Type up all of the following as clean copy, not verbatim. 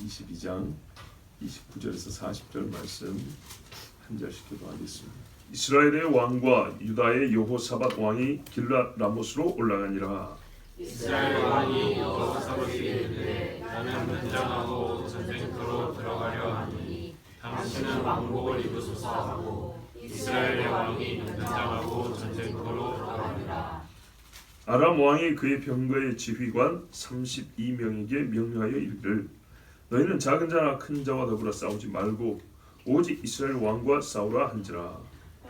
22장 29절에서 40절 말씀 한 절씩 기도하겠습니다. 이스라엘의 왕과 유다의 여호사밧 왕이 길랏 라모스로 올라가니라. 이스라엘 왕이 여호사밧에게 이르되 나는 전쟁하고 전쟁터로 들어가려 하노니 당신은 왕복을 입으소서 하고 이스라엘의 왕이 전쟁하고 전쟁터로 들어가니라. 아람 왕이 그의 병거의 지휘관 32명에게 명령하여 이르기를 너희는 작은 자나 큰 자와 더불어 싸우지 말고 오직 이스라엘 왕과 싸우라 한지라.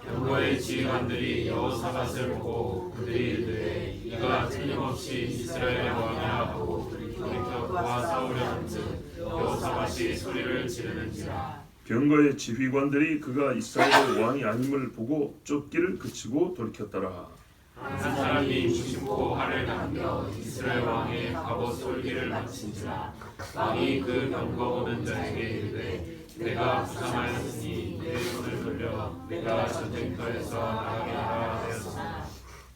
병거의 지휘관들이 여호사밧을 보고 그들이 이르되 이가 틀림없이 이스라엘의 왕이라 하고 돌이켜 그와 싸우려 한즉 여호사밧이 소리를 지르는지라. 병거의 지휘관들이 그가 이스라엘의 왕이 아님을 보고 쫓기를 그치고 돌이켰더라. 한 사람이 무심코 활을 당겨 이스라엘 왕의 갑옷 솔기를 맞힌지라. 왕이 그 병거 보는 자에게 이르되 내가 부상하였으니 내 손을 돌려 내가 전쟁터에서 나가게 하라 하였으나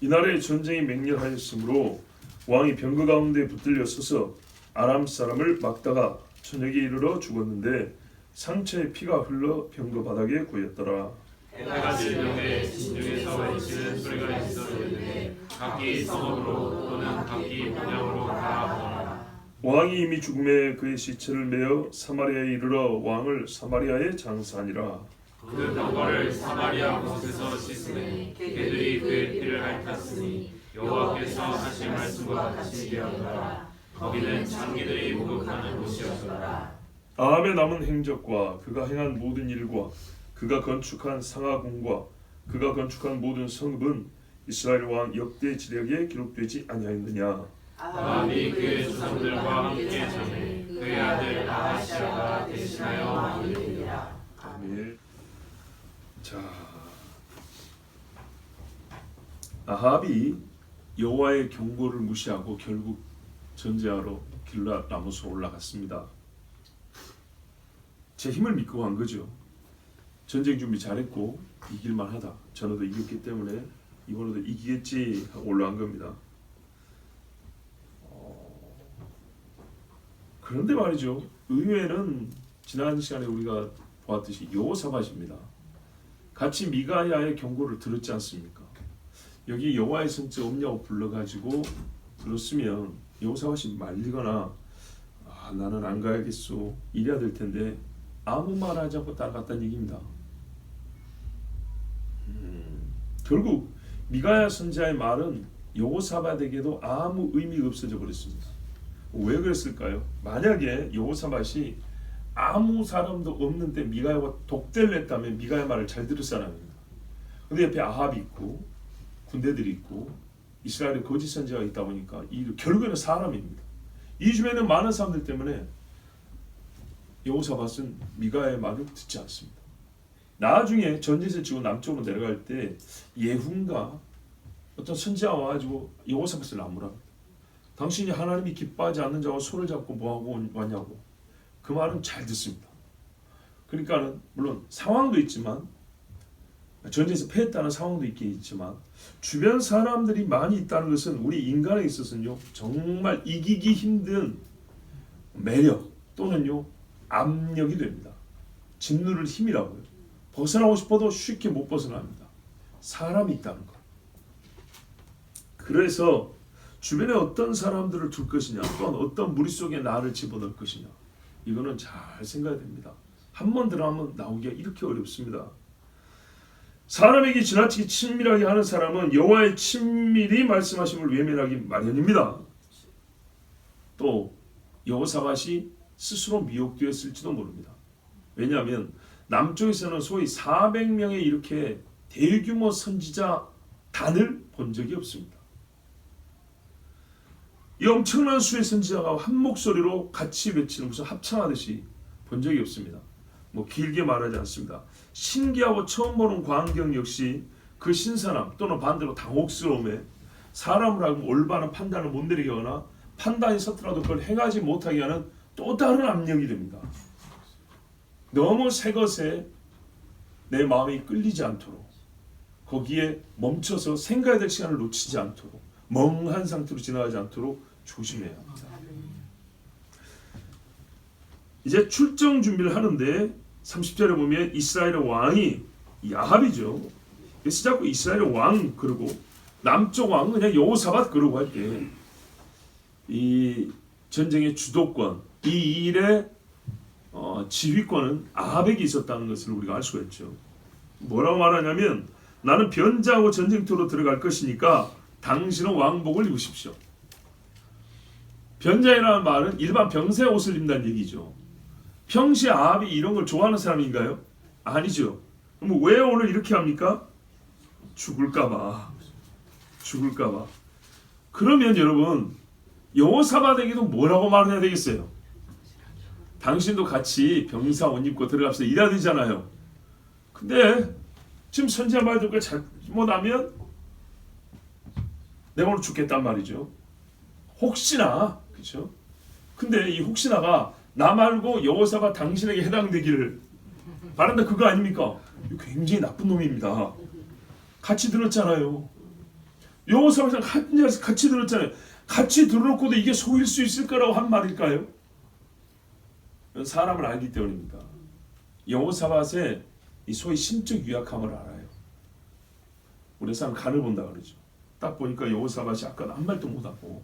이날에 전쟁이 맹렬하였으므로 왕이 병거 가운데 붙들려 서서 아람 사람을 막다가 저녁에 이르러 죽었는데 상처에 피가 흘러 병거 바닥에 고였더라. 해가 질 때 진중에서 외치는 소리가 있었는데 각기 성읍으로 또는 각기 본향으로 가하더라. 왕이 이미 죽음에 그의 시체를 메어 사마리아에 이르러 왕을 사마리아에 장사하니라. 그 병거를 사마리아 곳에서 씻으니 개들이 그의 피를 핥았으니 여호와께서 하신 말씀과 같이 되었더라. 거기는 창기들이 목욕하는 곳이었더라. 아합의 남은 행적과 그가 행한 모든 일과 그가 건축한 상하궁과 그가 건축한 모든 성읍은 이스라엘 왕 역대 지략에 기록되지 아니하였느냐. 아합이 그의 조상들과 함께 자매 그의 아들 아하시아가 대신하여 왕이 되니라. 아멘. 자, 아합이 여호와의 경고를 무시하고 결국 전쟁하러 길랏 라모스로 올라갔습니다. 제 힘을 믿고 간 거죠. 전쟁 준비 잘했고 이길만 하다. 전에도 이겼기 때문에 이번에도 이기겠지 하고 올라간 겁니다. 그런데 말이죠. 의외는 지난 시간에 우리가 보았듯이 여호사밧입니다. 같이 미가야의 경고를 들었지 않습니까? 여기 여호와의 성체 없냐고 불러가지고 들었으면 여호사밧이 말리거나 나는 안 가야겠소 이래야 될 텐데 아무 말 하지 않고 따라갔다는 얘기입니다. 결국 미가야 선지자의 말은 여호사밧에게도 아무 의미가 없어져 버렸습니다. 왜 그랬을까요? 만약에 여호사밧이 아무 사람도 없는데 미가야가 독대를 했다면 미가야 말을 잘 들을 사람입니다. 근데 옆에 아합이 있고 군대들이 있고 이스라엘에 거짓 선지자가 있다 보니까 결국에는 사람입니다. 이 주변에 많은 사람들 때문에 여호사밧은 미가야의 말을 듣지 않습니다. 나중에 전제를 지고 남쪽으로 내려갈 때 예훈가 어떤 선지자가 와가지고 여호사밧을 나무랍니다. 당신이 하나님이 기뻐하지 않는 자와 손을 잡고 뭐하고 왔냐고. 그 말은 잘 듣습니다. 그러니까는 물론 상황도 있지만 전쟁에서 패했다는 상황도 있긴 있지만 주변 사람들이 많이 있다는 것은 우리 인간에 있어서는요 정말 이기기 힘든 매력 또는요 압력이 됩니다. 짓누를 힘이라고요. 벗어나고 싶어도 쉽게 못 벗어납니다. 사람이 있다는 거. 그래서 주변에 어떤 사람들을 둘 것이냐 또한 어떤 무리 속에 나를 집어넣을 것이냐 이거는 잘 생각해야 됩니다. 한 번 들어가면 나오기가 이렇게 어렵습니다. 사람에게 지나치게 친밀하게 하는 사람은 여호와의 친밀히 말씀하심을 외면하기 마련입니다. 또 여호사밧이 스스로 미혹되었을지도 모릅니다. 왜냐하면 남쪽에서는 소위 400명의 이렇게 대규모 선지자 단을 본 적이 없습니다. 이 엄청난 수의 선지자가 한 목소리로 같이 외치는 무슨 합창하듯이 본 적이 없습니다. 뭐 길게 말하지 않습니다. 신기하고 처음 보는 광경 역시 그 신선함 또는 반대로 당혹스러움에 사람을 하고 올바른 판단을 못 내리게 하거나 판단이 서투라도 그걸 행하지 못하게 하는 또 다른 압력이 됩니다. 너무 새 것에 내 마음이 끌리지 않도록 거기에 멈춰서 생각해야 될 시간을 놓치지 않도록 멍한 상태로 지나가지 않도록 조심해야 합니다. 이제 출정 준비를 하는데 30절에 보면 이스라엘의 왕이 야합이죠. 그래서 자꾸 이스라엘의 왕 그러고 남쪽 왕은 그냥 여호사밧 그러고 할 때 이 전쟁의 주도권, 이 일의 지휘권은 아합에게 있었다는 것을 우리가 알 수가 있죠. 뭐라고 말하냐면 나는 변자하고 전쟁터로 들어갈 것이니까 당신은 왕복을 입으십시오. 변자이라는 말은 일반 병사의 옷을 입는다는 얘기죠. 평시에 아합이 이런 걸 좋아하는 사람인가요? 아니죠. 그럼 왜 오늘 이렇게 합니까? 죽을까봐. 그러면 여러분 여호사밧에게도 뭐라고 말해야 되겠어요? 당신도 같이 병사 옷 입고 들어갑시다 이래야 되잖아요. 근데 지금 선지자 말 듣고 잘못하면 내가 오늘 죽겠단 말이죠. 혹시나 그렇죠? 근데 이 혹시나가 나 말고 여호사밧 당신에게 해당되기를 바란다 그거 아닙니까? 굉장히 나쁜 놈입니다. 같이 들었잖아요. 여호사밧이랑 같이 들었잖아요. 같이 들어놓고도 이게 속일 수 있을 거라고 한 말일까요? 사람을 알기 때문입니다. 여호사밧의 이 소위 심적 유약함을 알아요. 우리 사람 간을 본다 그러죠. 딱 보니까 여호사밧이 아까 한 말도 못하고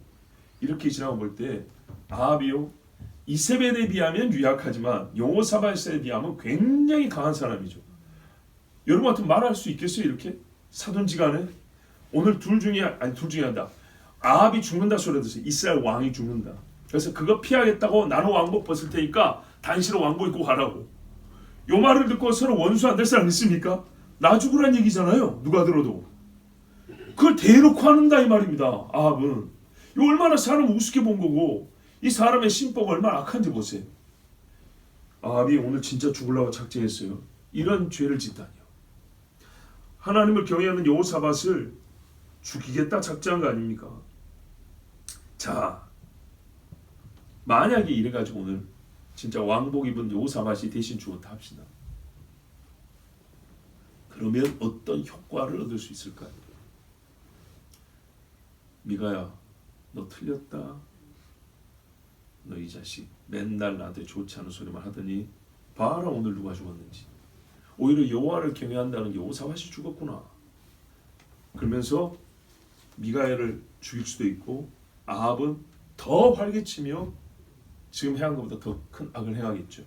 이렇게 지나고 볼 때 아합이요 이세벨에 비하면 유약하지만 여호사밧에 비하면 굉장히 강한 사람이죠. 여러분 같으면 말할 수 있겠어요? 이렇게 사돈지간에 오늘 둘 중에 한다. 아합이 죽는다 소리 듣어요. 이스라엘 왕이 죽는다. 그래서 그거 피하겠다고 나는 왕복 벗을 테니까 당신은 왕복 입고 가라고. 요 말을 듣고 서로 원수 안 될 사람 있습니까? 나 죽으란 얘기잖아요. 누가 들어도. 그걸 대놓고 한다 이 말입니다. 아합은. 이 얼마나 사람 우습게 본 거고 이 사람의 심보가 얼마나 악한지 보세요. 아합이 오늘 진짜 죽으려고 작정했어요. 이런 죄를 짓다니요. 하나님을 경외하는 여호사밧을 죽이겠다 작정한 거 아닙니까? 자, 만약에 이래가지고 오늘 진짜 왕복 입은 여호사밧이 대신 죽었다 합시다. 그러면 어떤 효과를 얻을 수 있을까요? 미가야, 너 틀렸다. 너 이 자식 맨날 나한테 좋지 않은 소리만 하더니 봐라 오늘 누가 죽었는지. 오히려 여호와를 경외한다는 여호사밧이 죽었구나. 그러면서 미가야를 죽일 수도 있고 아합은 더 활개치며 지금 행한 것보다 더 큰 악을 행하겠죠.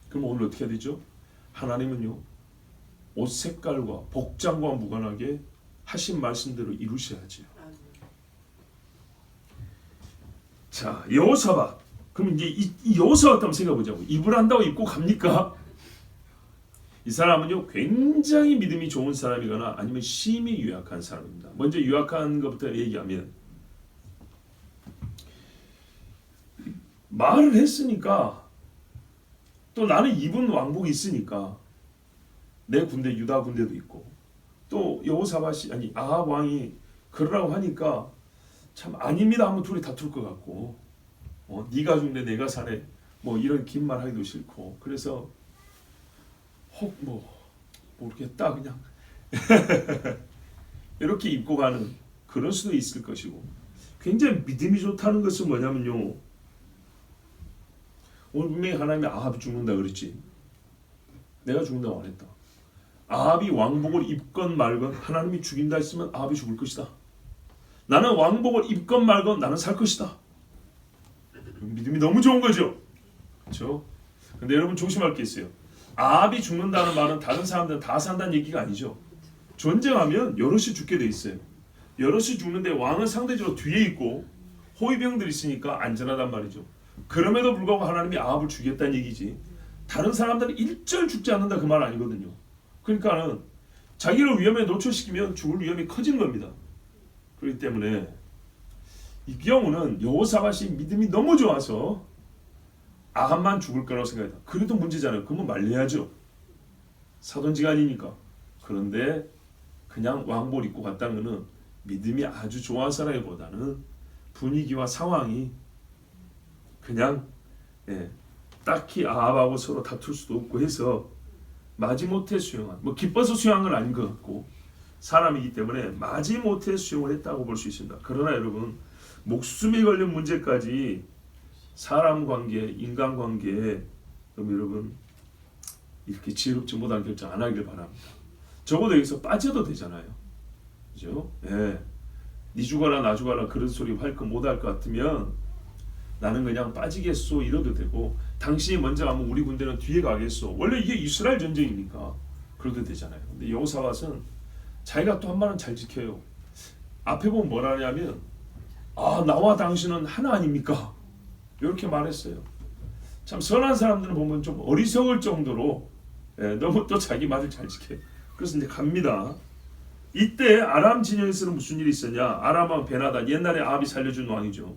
그럼 오늘 어떻게 해야 되죠? 하나님은요 옷 색깔과 복장과 무관하게 하신 말씀대로 이루셔야죠. 자, 여호사밧. 그럼 이제 이 여호사밧 한번 생각해 보자고. 입을 한다고 입고 갑니까? 이 사람은요 굉장히 믿음이 좋은 사람이거나 아니면 심히 유약한 사람입니다. 먼저 유약한 것부터 얘기하면 말을 했으니까 또 나는 입은 왕복이 있으니까 내 군대 유다 군대도 있고 또 여호사밧이 아니 아합 왕이 그러라고 하니까 참 아닙니다 하면 둘이 다툴 것 같고 네가 죽네 내가 사네 뭐 이런 긴 말 하기도 싫고 그래서 혹 모르겠다 그냥 이렇게 입고 가는 그럴 수도 있을 것이고 굉장히 믿음이 좋다는 것은 뭐냐면요 오늘 분명히 하나님이 아합이 죽는다 그랬지 내가 죽는다고 안 했다. 아합이 왕복을 입건 말건 하나님이 죽인다 했으면 아합이 죽을 것이다. 나는 왕복을 입건 말건 나는 살 것이다. 믿음이 너무 좋은 거죠. 그렇죠? 근데 여러분 조심할 게 있어요. 아합이 죽는다는 말은 다른 사람들은 다 산다는 얘기가 아니죠. 전쟁하면 여럿이 죽게 돼 있어요. 여럿이 죽는데 왕은 상대적으로 뒤에 있고 호위병들이 있으니까 안전하단 말이죠. 그럼에도 불구하고 하나님이 아합을 죽였다는 얘기지 다른 사람들은 일절 죽지 않는다 그 말 아니거든요. 그러니까는 자기를 위험에 노출시키면 죽을 위험이 커진 겁니다. 그렇기 때문에 이 경우는 여호사밧이 믿음이 너무 좋아서 아합만 죽을 거라고 생각했다. 그래도 문제잖아요. 그러면 말려야죠. 사돈지간이니까. 그런데 그냥 왕복 입고 갔다는 것은 믿음이 아주 좋아서라기보다는 분위기와 상황이 그냥 딱히 아합하고 서로 다툴 수도 없고 해서 마지못해 수용한 기뻐서 수용한 건 아닌 것 같고 사람이기 때문에 마지못해 수용을 했다고 볼 수 있습니다. 그러나 여러분 목숨이 걸린 문제까지 사람 관계, 인간 관계에 그럼 여러분 이렇게 지혜롭지 못한 결정 안 하길 바랍니다. 적어도 여기서 빠져도 되잖아요. 그죠? 예. 니 죽어라 나 죽어라 그런 소리 할 거 못 할 것 같으면 나는 그냥 빠지겠소 이러도 되고 당신이 먼저 가면 우리 군대는 뒤에 가겠소. 원래 이게 이스라엘 전쟁이니까 그래도 되잖아요. 근데 여호사밧은 자기가 또 한 말은 잘 지켜요. 앞에 보면 뭐라 하냐면 나와 당신은 하나 아닙니까? 이렇게 말했어요. 참 선한 사람들은 보면 좀 어리석을 정도로 너무 또 자기 말을 잘 지켜요. 그래서 이제 갑니다. 이때 아람 진영에서는 무슨 일이 있었냐? 아람왕 베나단 옛날에 아합이 살려준 왕이죠.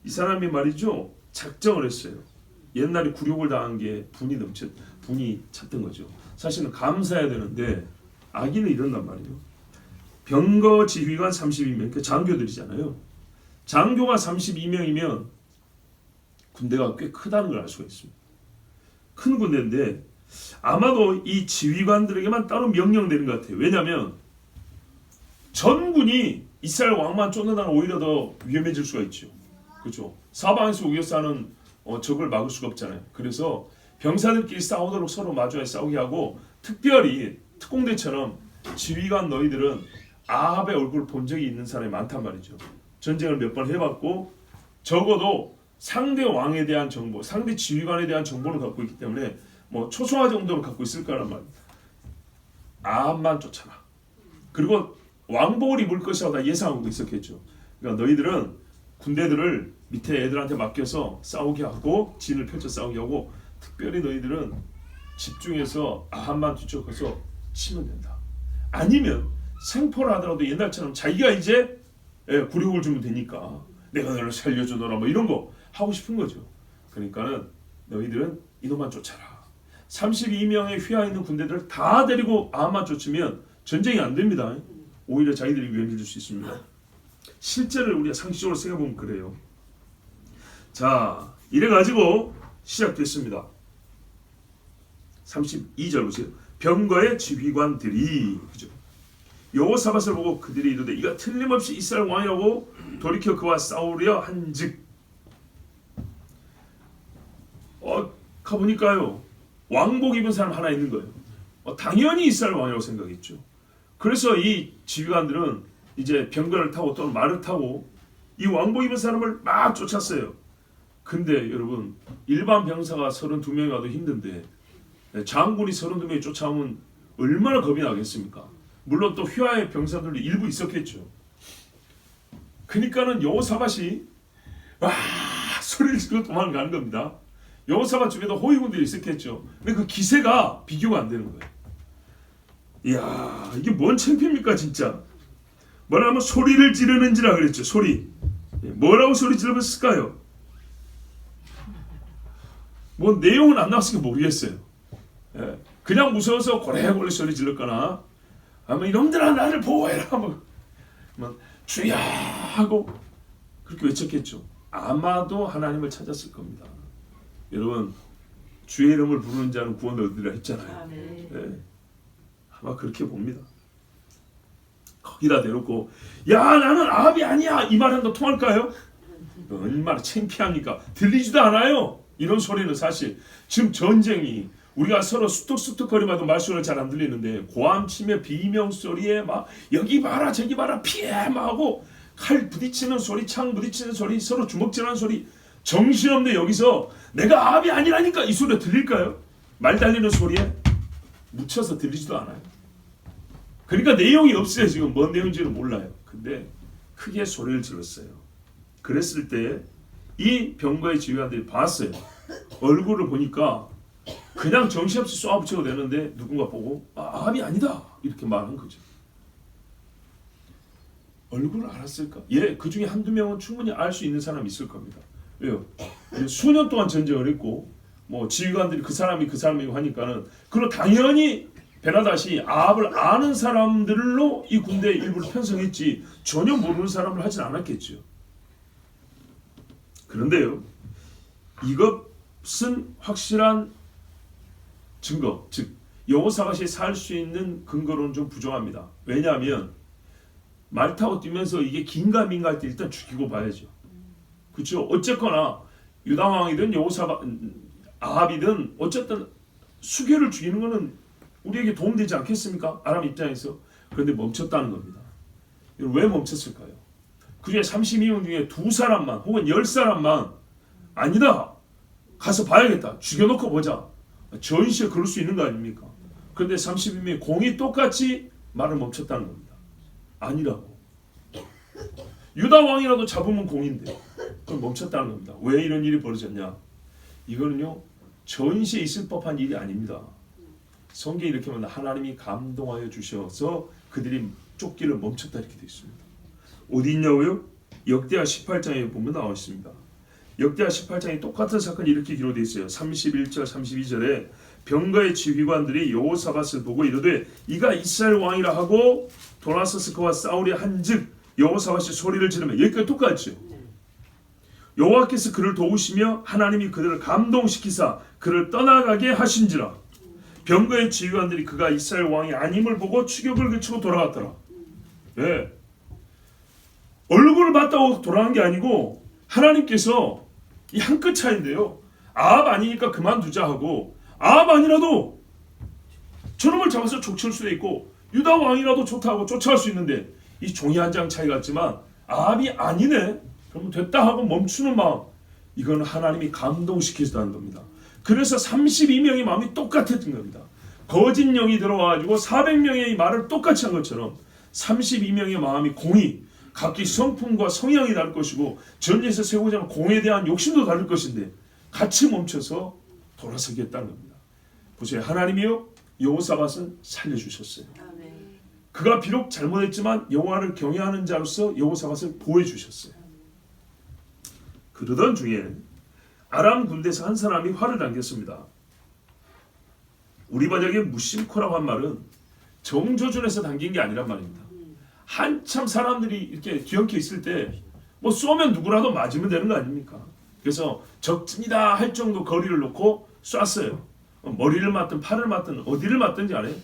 이 사람이 말이죠 작정을 했어요. 옛날에 굴욕을 당한 게 분이 찼던 거죠. 사실은 감사해야 되는데 악인은 이런단 말이에요. 병거 지휘관 32명, 그 장교들이잖아요. 장교가 32명이면 군대가 꽤 크다는 걸 알 수가 있습니다. 큰 군대인데 아마도 이 지휘관들에게만 따로 명령되는 것 같아요. 왜냐하면 전군이 이스라엘 왕만 쫓는다면 오히려 더 위험해질 수가 있죠. 그렇죠. 사방에서 우겨싸는 적을 막을 수가 없잖아요. 그래서 병사들끼리 싸우도록 서로 마주해 싸우게 하고 특별히 특공대처럼 지휘관 너희들은 아합의 얼굴을 본 적이 있는 사람이 많단 말이죠. 전쟁을 몇 번 해봤고 적어도 상대 왕에 대한 정보, 상대 지휘관에 대한 정보를 갖고 있기 때문에 뭐 초소화 정도를 갖고 있을 거란 말이에요. 아합만 쫓아라. 그리고 왕복을 입을 것이라고 다 예상하고 있었겠죠. 그러니까 너희들은 군대들을 밑에 애들한테 맡겨서 싸우게 하고 진을 펼쳐 싸우게 하고 특별히 너희들은 집중해서 아합만 뒤쫓아서 치면 된다. 아니면 생포를 하더라도 옛날처럼 자기가 이제 굴욕을 주면 되니까 내가 너를 살려주노라 뭐 이런 거 하고 싶은 거죠. 그러니까는 너희들은 이놈만 쫓아라. 32명의 휘하 있는 군대들을 다 데리고 아합만 쫓으면 전쟁이 안 됩니다. 오히려 자기들이 위험해질 수 있습니다. 실제를 우리가 상식적으로 생각해보면 그래요. 자, 이래가지고 시작됐습니다. 32절 보세요. 병거의 지휘관들이 그죠? 여호사밧을 보고 그들이 이르되 이가 틀림없이 이스라엘 왕이라고 돌이켜 그와 싸우려 한즉 가보니까요 왕복 입은 사람 하나 있는 거예요. 당연히 이스라엘 왕이라고 생각했죠. 그래서 이 지휘관들은 이제 병거를 타고 또는 말을 타고 이 왕복 입은 사람을 막 쫓았어요. 근데 여러분 일반 병사가 32명이 와도 힘든데 장군이 32명이 쫓아오면 얼마나 겁이 나겠습니까? 물론 또 휘하의 병사들도 일부 있었겠죠. 그러니까는 여호사밧이 와 소리를 지르고 도망가는 겁니다. 여호사밧 중에도 호위군들이 있었겠죠. 근데 그 기세가 비교가 안 되는 거예요. 이야 이게 뭔 창피입니까 진짜. 뭐라 하면 소리를 지르는지라 그랬죠. 소리. 뭐라고 소리 질렀을까요? 뭐 내용은 안 나왔으니까 모르겠어요. 그냥 무서워서 고래고래 소리 질렀거나 아마 이놈들아 나를 보호해라 뭐 주야 하고 그렇게 외쳤겠죠. 아마도 하나님을 찾았을 겁니다. 여러분 주의 이름을 부르는 자는 구원을 얻으리라 했잖아요. 네. 아마 그렇게 봅니다. 거기다 대놓고 야 나는 아합이 아니야 이 말은 너 통할까요? 얼마나 창피합니까? 들리지도 않아요. 이런 소리는 사실 지금 전쟁이 우리가 서로 수뚝수뚝거리마도 말소리가 잘 안 들리는데 고함 치며 비명 소리에 막 여기 봐라 저기 봐라 피해 막 하고 칼 부딪히는 소리 창 부딪히는 소리 서로 주먹질하는 소리 정신없네. 여기서 내가 아합이 아니라니까 이 소리가 들릴까요? 말 달리는 소리에 묻혀서 들리지도 않아요. 그러니까 내용이 없어요. 지금 뭔 내용인지는 몰라요. 근데 크게 소리를 질렀어요. 그랬을 때 이 병거의 지휘관들이 봤어요. 얼굴을 보니까 그냥 정신없이 쏘아붙여도 되는데 누군가 보고 아합이 아니다 이렇게 말한 거죠. 얼굴을 알았을까? 그 중에 한두 명은 충분히 알 수 있는 사람이 있을 겁니다. 왜요? 수년 동안 전쟁을 했고 뭐 지휘관들이 그 사람이고 하니까는 그리고 당연히 베나닷이 아합을 아는 사람들로 이 군대의 일부를 편성했지 전혀 모르는 사람을 하진 않았겠죠. 그런데요, 이것은 확실한 증거, 즉 여호사밧이 살 수 있는 근거로는 좀 부족합니다. 왜냐하면 말 타고 뛰면서 이게 긴가민가 할 때 일단 죽이고 봐야죠. 그렇죠? 어쨌거나 유다 왕이든 아합이든 어쨌든 수개를 죽이는 것은 우리에게 도움되지 않겠습니까? 아람 입장에서. 그런데 멈췄다는 겁니다. 왜 멈췄을까요? 그 중에 32명 중에 2사람만 혹은 10사람만 아니다, 가서 봐야겠다, 죽여놓고 보자, 전시에 그럴 수 있는 거 아닙니까? 그런데 32명이 공이 똑같이 말을 멈췄다는 겁니다. 아니라고. 유다 왕이라도 잡으면 공인데 그걸 멈췄다는 겁니다. 왜 이런 일이 벌어졌냐? 이거는요, 전시에 있을 법한 일이 아닙니다. 성경이 이렇게 말합니다. 하나님이 감동하여 주셔서 그들이 쫓기를 멈췄다 이렇게 되어 있습니다. 어디 있냐고요? 역대하 18장에 보면 나와 있습니다. 역대하 18장에 똑같은 사건이 이렇게 기록되어 있어요. 31절 32절에 병거의 지휘관들이 여호사밧을 보고 이르되 이가 이스라엘 왕이라 하고 돌아서서 그와 싸우려 한즉 여호사밧이 소리를 지르며, 여기까지 똑같죠. 여호와께서 그를 도우시며 하나님이 그들을 감동시키사 그를 떠나가게 하신지라. 병거의 지휘관들이 그가 이스라엘 왕이 아님을 보고 추격을 그치고 돌아갔더라. 네. 얼굴을 봤다고 돌아간 게 아니고 하나님께서 이 한 끗 차이인데요. 아합 아니니까 그만두자 하고, 아합 아니라도 저놈을 잡아서 족칠 수도 있고 유다 왕이라도 좋다고 쫓아갈 수 있는데, 이 종이 한 장 차이 같지만 아합이 아니네, 그러면 됐다 하고 멈추는 마음, 이건 하나님이 감동시키셨다는 겁니다. 그래서 32명의 마음이 똑같았던 겁니다. 거짓 영이 들어와가지고 400명의 말을 똑같이 한 것처럼 32명의 마음이 공이 각기 성품과 성향이 다를 것이고 전에서 세우고자 하는 공에 대한 욕심도 다를 것인데 같이 멈춰서 돌아서겠다는 겁니다. 보세요. 하나님이요, 여호사밧은 살려주셨어요. 그가 비록 잘못했지만 여호와를 경외하는 자로서 여호사밧을 보호해주셨어요. 그러던 중에 아람 군대에서 한 사람이 화를 당겼습니다. 우리 번역에 무심코라고 한 말은 정조준에서 당긴 게 아니란 말입니다. 한참 사람들이 이렇게 뒤엉켜 있을 때 뭐 쏘면 누구라도 맞으면 되는 거 아닙니까? 그래서 적진이다 할 정도 거리를 놓고 쐈어요. 머리를 맞든 팔을 맞든 어디를 맞든지 간에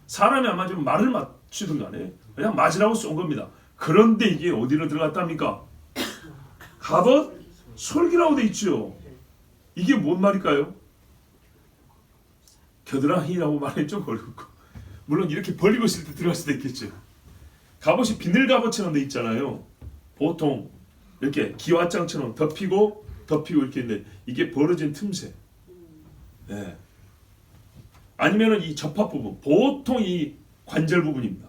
사람이 안 맞으면 말을 맞추든 간에 그냥 맞으라고 쏜 겁니다. 그런데 이게 어디로 들어갔답니까? 갑옷 솔기라고 돼 있죠. 이게 뭔 말일까요? 겨드랑이라고 말했죠. 걸고. 물론 이렇게 벌리고 있을 때 들어갈 수도 있겠죠. 갑옷이 비늘 갑옷처럼 돼 있잖아요. 보통 이렇게 기와장처럼 덮이고 이렇게 있는데 이게 벌어진 틈새. 네. 아니면은 이 접합 부분, 보통 이 관절 부분입니다.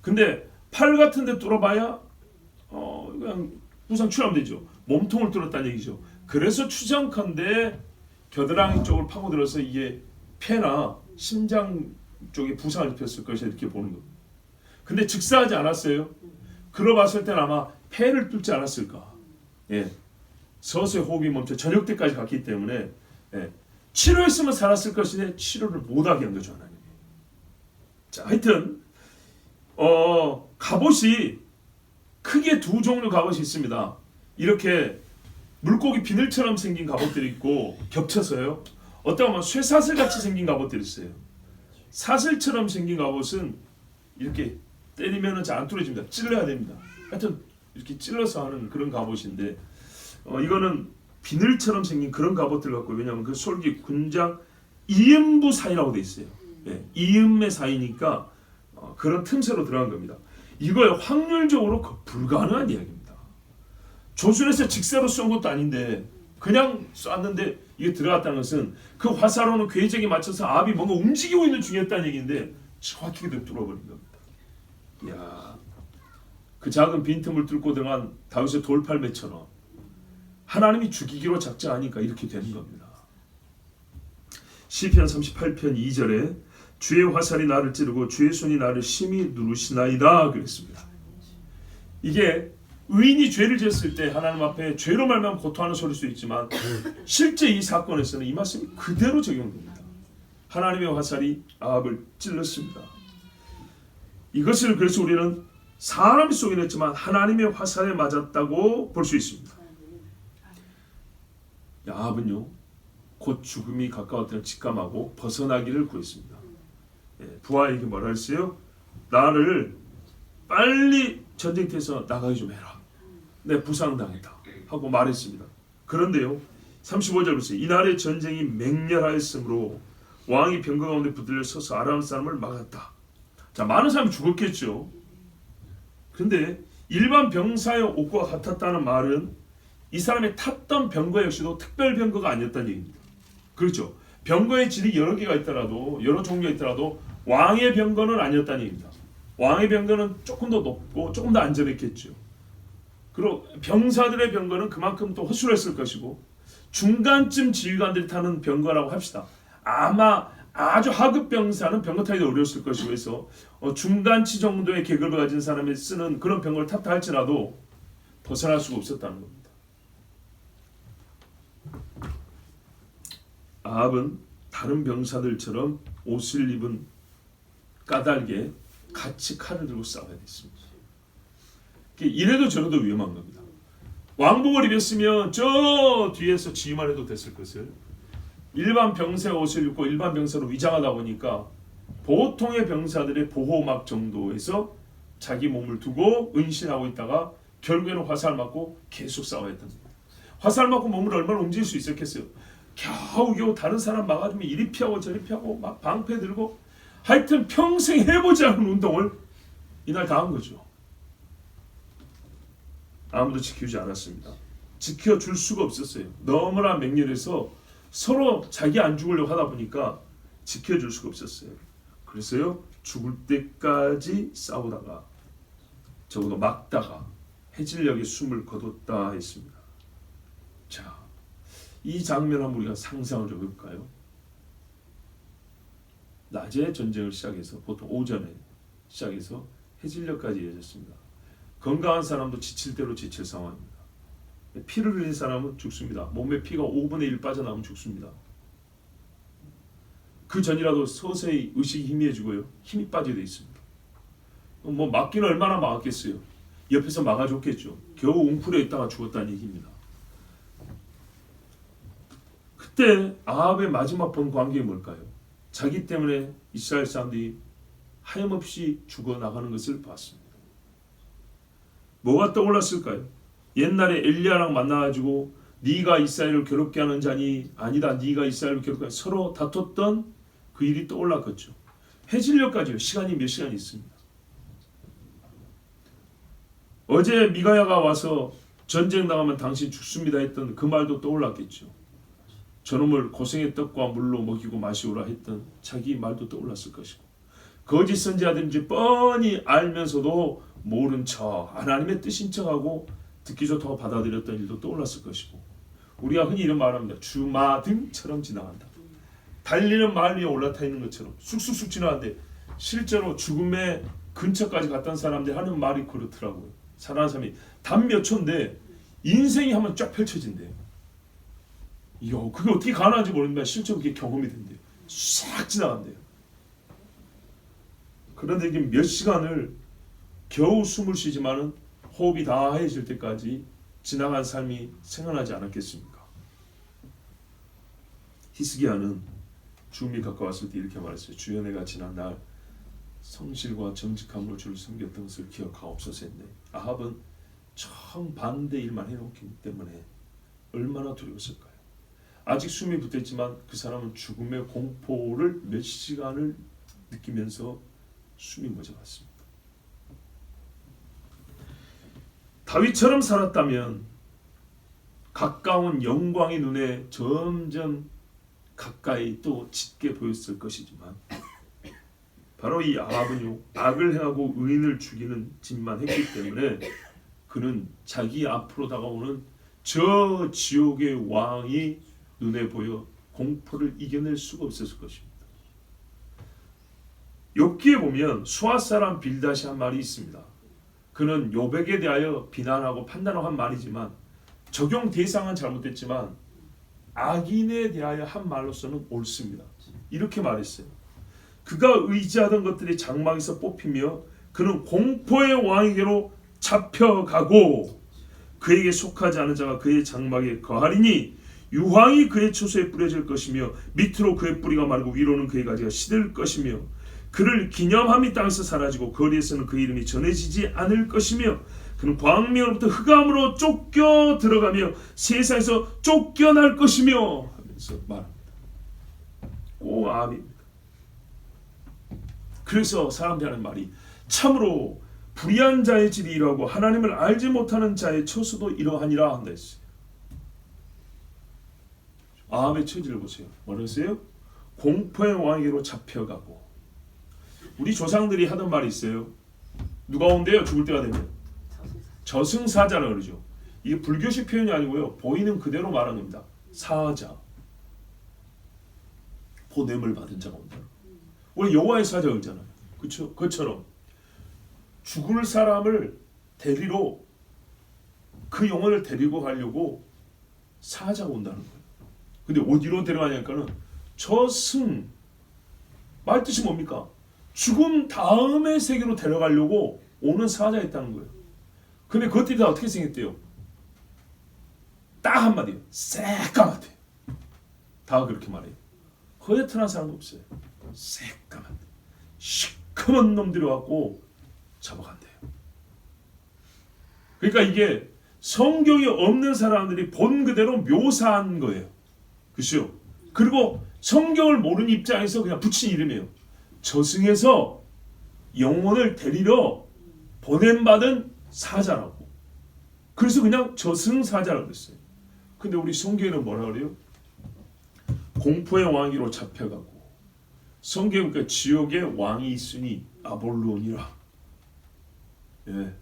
근데 팔 같은 데 뚫어봐야 그냥 부상 출하면 되죠. 몸통을 뚫었다는 얘기죠. 그래서 추정컨대 겨드랑이 쪽을 파고들어서 이게 폐나 심장 쪽에 부상을 입혔을 것이다 이렇게 보는 겁니다. 근데 즉사하지 않았어요. 그러봤을 때는 아마 폐를 뚫지 않았을까. 예. 서서히 호흡이 멈춰 저녁 때까지 갔기 때문에 예. 치료했으면 살았을 것인데 치료를 못하게 한 거죠, 하나님이. 자, 하여튼 갑옷이 크게 두 종류 갑옷이 있습니다. 이렇게 물고기 비늘처럼 생긴 갑옷들이 있고 겹쳐서요. 어떤 건 쇠사슬 같이 생긴 갑옷들이 있어요. 사슬처럼 생긴 갑옷은 이렇게 때리면은 잘 안 뚫어집니다. 찔러야 됩니다. 하여튼 이렇게 찔러서 하는 그런 갑옷인데 이거는 비늘처럼 생긴 그런 갑옷들 갖고, 왜냐하면 그 솔기 군장 이음부 사이라고 돼 있어요. 예, 이음의 사이니까 그런 틈새로 들어간 겁니다. 이거에 확률적으로 불가능한 이야기입니다. 조준해서 직사로 쏜 것도 아닌데 그냥 쐈는데 이게 들어갔다는 것은 그 화살로는 궤적에 맞춰서 아합이 뭔가 움직이고 있는 중이었다는 얘기인데 정확히 뚫어버린 겁니다. 이야, 그 작은 빈틈을 뚫고 들어간 다윗의 돌팔매처럼 하나님이 죽이기로 작정하니까 이렇게 되는 겁니다. 시편 38편 2절에 주의 화살이 나를 찌르고 주의 손이 나를 심히 누르시나이다 그랬습니다. 이게 의인이 죄를 지었을 때 하나님 앞에 죄로 말미암아 고통하는 소리일 수 있지만 실제 이 사건에서는 이 말씀이 그대로 적용됩니다. 하나님의 화살이 아합을 찔렀습니다. 이것을 그래서 우리는 사람이 쏘긴 했지만 하나님의 화살에 맞았다고 볼 수 있습니다. 아합은요 곧 죽음이 가까웠던 직감하고 벗어나기를 구했습니다. 부하에게 뭐라 했어요? 나를 빨리 전쟁터에서 나가게 좀 해라. 내 부상당했다 하고 말했습니다. 그런데요, 35절 보세요. 이날의 전쟁이 맹렬하였으므로 왕이 병거 가운데 붙들려 서서 아람 사람을 막았다. 자, 많은 사람이 죽었겠죠. 그런데 일반 병사의 옷과 같았다는 말은 이 사람이 탔던 병거 역시도 특별 병거가 아니었다는 얘기입니다. 그렇죠. 병거의 질이 여러 개가 있더라도, 여러 종류가 있더라도 왕의 병거는 아니었다는 얘기입니다. 왕의 병거는 조금 더 높고 조금 더 안전했겠죠. 그리고 병사들의 병거는 그만큼 또 허술했을 것이고, 중간쯤 지휘관들이 타는 병거라고 합시다. 아마 아주 하급 병사는 병거 타기도 어려웠을 것이고 해서 중간치 정도의 계급을 가진 사람이 쓰는 그런 병거를 탔다 할지라도 벗어날 수가 없었다는 겁니다. 아합은 다른 병사들처럼 옷을 입은 까닭에 같이 칼을 들고 싸워야 됐습니다. 이래도 저래도 위험한 겁니다. 왕복을 입었으면 저 뒤에서 지휘만 해도 됐을 것을 일반 병사의 옷을 입고 일반 병사로 위장하다 보니까 보통의 병사들의 보호막 정도에서 자기 몸을 두고 은신하고 있다가 결국에는 화살 맞고 계속 싸워야 했던 겁니다. 화살 맞고 몸을 얼마나 움직일 수 있었겠어요. 겨우겨우 다른 사람 막아주면 이리 피하고 저리 피하고 막 방패 들고 하여튼 평생 해보지 않은 운동을 이날 다 한 거죠. 아무도 지켜주지 않았습니다. 지켜줄 수가 없었어요. 너무나 맹렬해서 서로 자기 안 죽으려고 하다 보니까 지켜줄 수가 없었어요. 그래서요, 죽을 때까지 싸우다가 적어도 막다가 해질녘에 숨을 거뒀다 했습니다. 자, 이 장면 한번 우리가 상상을 좀 해볼까요? 낮에 전쟁을 시작해서 보통 오전에 시작해서 해질녘까지 이어졌습니다. 건강한 사람도 지칠 대로 지칠 상황입니다. 피를 흘린 사람은 죽습니다. 몸에 피가 5분의 1 빠져나오면 죽습니다. 그 전이라도 서서히 의식이 희미해지고요. 힘이 빠지게 돼 있습니다. 뭐 막기는 얼마나 막았겠어요. 옆에서 막아줬겠죠. 겨우 웅크려 있다가 죽었다는 얘기입니다. 그때 아합의 마지막 본 광경이 뭘까요? 자기 때문에 이스라엘 사람들이 하염없이 죽어나가는 것을 봤습니다. 뭐가 떠올랐을까요? 옛날에 엘리야랑 만나가지고 네가 이스라엘을 괴롭게 하는 자니 아니다 네가 이스라엘을 괴롭게 하는 서로 다퉜던 그 일이 떠올랐겠죠. 해질녘까지요. 시간이 몇 시간 있습니다. 어제 미가야가 와서 전쟁 나가면 당신 죽습니다 했던 그 말도 떠올랐겠죠. 저놈을 고생의 떡과 물로 먹이고 마시오라 했던 자기 말도 떠올랐을 것이고, 거짓 선지자들인지 뻔히 알면서도 모른 척 하나님의 뜻인 척하고 듣기 좋다고 받아들였던 일도 떠올랐을 것이고, 우리가 흔히 이런 말을 합니다. 주마등처럼 지나간다. 달리는 말 위에 올라타 있는 것처럼 쑥쑥쑥 지나가는데 실제로 죽음의 근처까지 갔던 사람들이 하는 말이 그렇더라고요. 살아난 사람이 단 몇 초인데 인생이 한번 쫙 펼쳐진대요. 이야, 그게 어떻게 가능한지 모르겠는데 실제로 그게 경험이 된대요. 싹 지나간대요. 그런데 이게 몇 시간을 겨우 숨을 쉬지만은 호흡이 다 해질 때까지 지나간 삶이 생각나지 않았겠습니까? 히스기야는 죽음이 가까웠을 때 이렇게 말했어요. 주여 내가 지난 날 성실과 정직함으로 주를 섬겼던 것을 기억하옵소서 했네. 아합은 정반대 일만 해놓기 때문에 얼마나 두려웠을까요? 아직 숨이 붙어있지만 그 사람은 죽음의 공포를 몇 시간을 느끼면서 숨이 멎어갔습니다. 다윗처럼 살았다면 가까운 영광이 눈에 점점 가까이 또 짙게 보였을 것이지만 바로 이 아합은요, 악을 행하고 의인을 죽이는 짓만 했기 때문에 그는 자기 앞으로 다가오는 저 지옥의 왕이 눈에 보여 공포를 이겨낼 수가 없었을 것입니다. 욥기에 보면 수아 사람 빌닷이 한 말이 있습니다. 그는 욥에게 대하여 비난하고 판단하고 한 말이지만 적용 대상은 잘못됐지만 악인에 대하여 한 말로서는 옳습니다. 이렇게 말했어요. 그가 의지하던 것들이 장막에서 뽑히며 그는 공포의 왕에게로 잡혀가고 그에게 속하지 않은 자가 그의 장막에 거하리니 유황이 그의 초소에 뿌려질 것이며 밑으로 그의 뿌리가 마르고 위로는 그의 가지가 시들 것이며 그를 기념함이 땅에서 사라지고 거리에서는 그 이름이 전해지지 않을 것이며 그는 광명으로부터 흑암으로 쫓겨 들어가며 세상에서 쫓겨날 것이며 하면서 말합니다. 꼭 암입니다. 그래서 사람들이 하는 말이 참으로 불의한 자의 집이 이러하고 하나님을 알지 못하는 자의 처소도 이러하니라 한다 했어요. 암의 처지를 보세요. 뭐라고했어요? 공포의 왕에게로 잡혀가고. 우리 조상들이 하던 말이 있어요. 누가 온대요? 죽을 때가 되면 저승사자라 그러죠. 이게 불교식 표현이 아니고요, 보이는 그대로 말하는 겁니다. 사자, 보냄을 받은 자가 온다. 원래 여호와의 사자가 있잖아요. 그렇죠? 그것처럼 죽을 사람을 데리러, 그 영혼을 데리고 가려고 사자가 온다는 거예요. 근데 어디로 데려가냐니까는 저승, 말 뜻이 뭡니까? 죽음 다음의 세계로 데려가려고 오는 사자가 있다는 거예요. 근데 그것들이 다 어떻게 생겼대요? 딱 한마디요. 새까맣대. 다 그렇게 말해요. 허여튼한 사람도 없어요. 새까만 시커먼 놈들이 와갖고 잡아간대요. 그러니까 이게 성경이 없는 사람들이 본 그대로 묘사한 거예요. 그렇죠? 그리고 성경을 모르는 입장에서 그냥 붙인 이름이에요. 저승에서 영혼을 데리러 보냄받은 사자라고. 그래서 그냥 저승사자라고 했어요. 근데 우리 성경에는 뭐라 그래요? 공포의 왕위로 잡혀가고. 성경 그러니까 지옥의 왕이 있으니 아볼론이라. 예.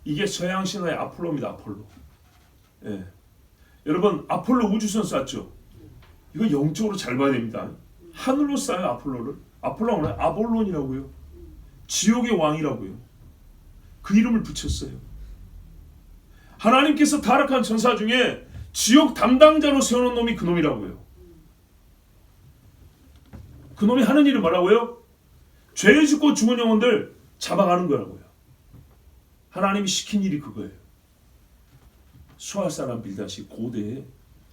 이게 서양 신화의 아폴로입니다. 아폴로. 예. 여러분 아폴로 우주선 쐈죠? 이거 영적으로 잘 봐야 됩니다. 하늘로 쏴요 아폴로를. 아폴로는 아볼론이라고요. 지옥의 왕이라고요. 그 이름을 붙였어요. 하나님께서 타락한 천사 중에 지옥 담당자로 세워놓은 놈이 그 놈이라고요. 그 놈이 하는 일은 뭐라고요? 죄 짓고 죽은 영혼들 잡아가는 거라고요. 하나님이 시킨 일이 그거예요. 수할 사람 빌다시 고대에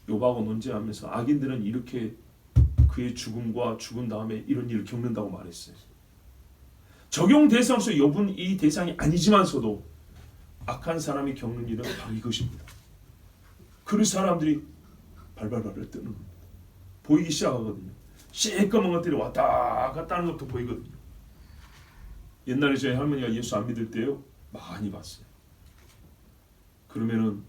욥하고 논쟁하면서 악인들은 이렇게 그의 죽음과 죽은 다음에 이런 일을 겪는다고 말했어요. 적용 대상으로서 욥은 이 대상이 아니지만서도 악한 사람이 겪는 일은 바로 이것입니다. 그 사람들이 발발발을 뜨는 겁니다. 보이기 시작하거든요. 시꺼먼 것들이 왔다 갔다 하는 것도 보이거든요. 옛날에 저희 할머니가 예수 안 믿을 때요 많이 봤어요. 그러면은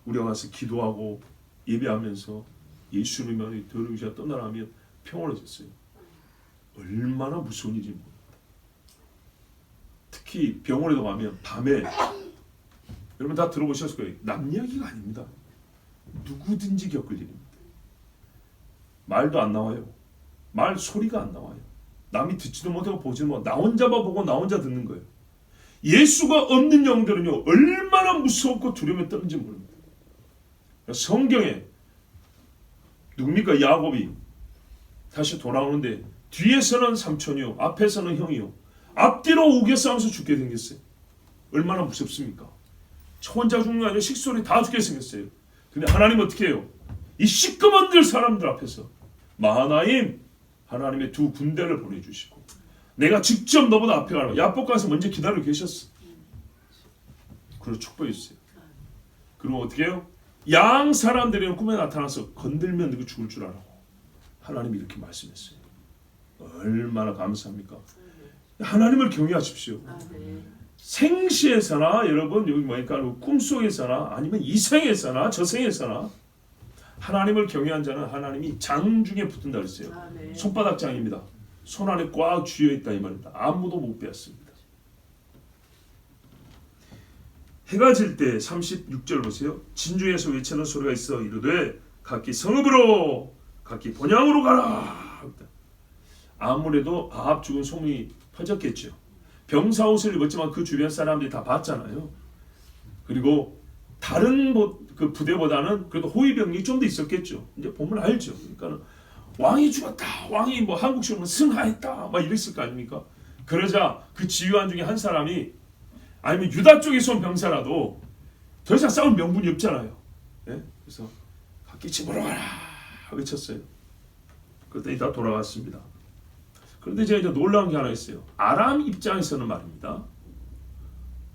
우리가 가서 기도하고 예배하면서 예수님이 더러우시다 떠나라면 평온해졌어요. 얼마나 무서운 일인지 모릅니다. 특히 병원에도 가면 밤에 여러분 다 들어보셨을 거예요. 남 이야기가 아닙니다. 누구든지 겪을 일입니다. 말도 안 나와요. 말 소리가 안 나와요. 남이 듣지도 못하고 보지도 못하고 나 혼자만 보고 나 혼자 듣는 거예요. 예수가 없는 영들은요 얼마나 무섭고 두려움에 떠는지 모릅니다. 성경에 누굽니까? 야곱이 다시 돌아오는데 뒤에서는 삼촌이요 앞에서는 형이요 앞뒤로 우겨싸면서 죽게 생겼어요. 얼마나 무섭습니까? 혼자 죽는 게 아니라 식솔이 다 죽게 생겼어요. 근데 하나님 어떻게 해요? 이 시꺼먼들 사람들 앞에서 마하나임 하나님의 두 군대를 보내주시고 내가 직접 너보다 앞에 가라. 야복 가서 먼저 기다리고 계셨어. 그리고 축복해 주세요. 그리고 어떻게 해요? 양 사람들이 꿈에 나타나서 건들면 너가 죽을 줄 알라고 하나님이 이렇게 말씀했어요. 얼마나 감사합니까? 하나님을 경외하십시오. 생시에서나 여러분 여기 뭐니까 꿈속에서나 아니면 이생에서나 저생에서나 하나님을 경외한 자는 하나님이 장중에 붙든다 그랬어요. 손바닥 장입니다. 손 안에 꽉 쥐어 있다 이 말입니다. 아무도 못 빼앗습니다. 해가 질 때 36절 보세요. 진주에서 외치는 소리가 있어 이르되 각기 성읍으로 각기 본향으로 가라. 아무래도 아합 죽은 소문이 퍼졌겠죠. 병사 옷을 입었지만 그 주변 사람들이 다 봤잖아요. 그리고 다른 그 부대보다는 그래도 호위병력이 좀 더 있었겠죠. 이제 보면 알죠. 그러니까 왕이 죽었다. 왕이 뭐 한국식으로 승하했다. 막 이랬을 거 아닙니까? 그러자 그 지휘관 중에 한 사람이 아니면 유다 쪽에서 온 병사라도 더 이상 싸울 명분이 없잖아요. 네? 그래서 각기 집으로 가라 외쳤어요. 그랬더니 다 돌아갔습니다. 그런데 제가 이제 놀라운 게 하나 있어요. 아람 입장에서는 말입니다.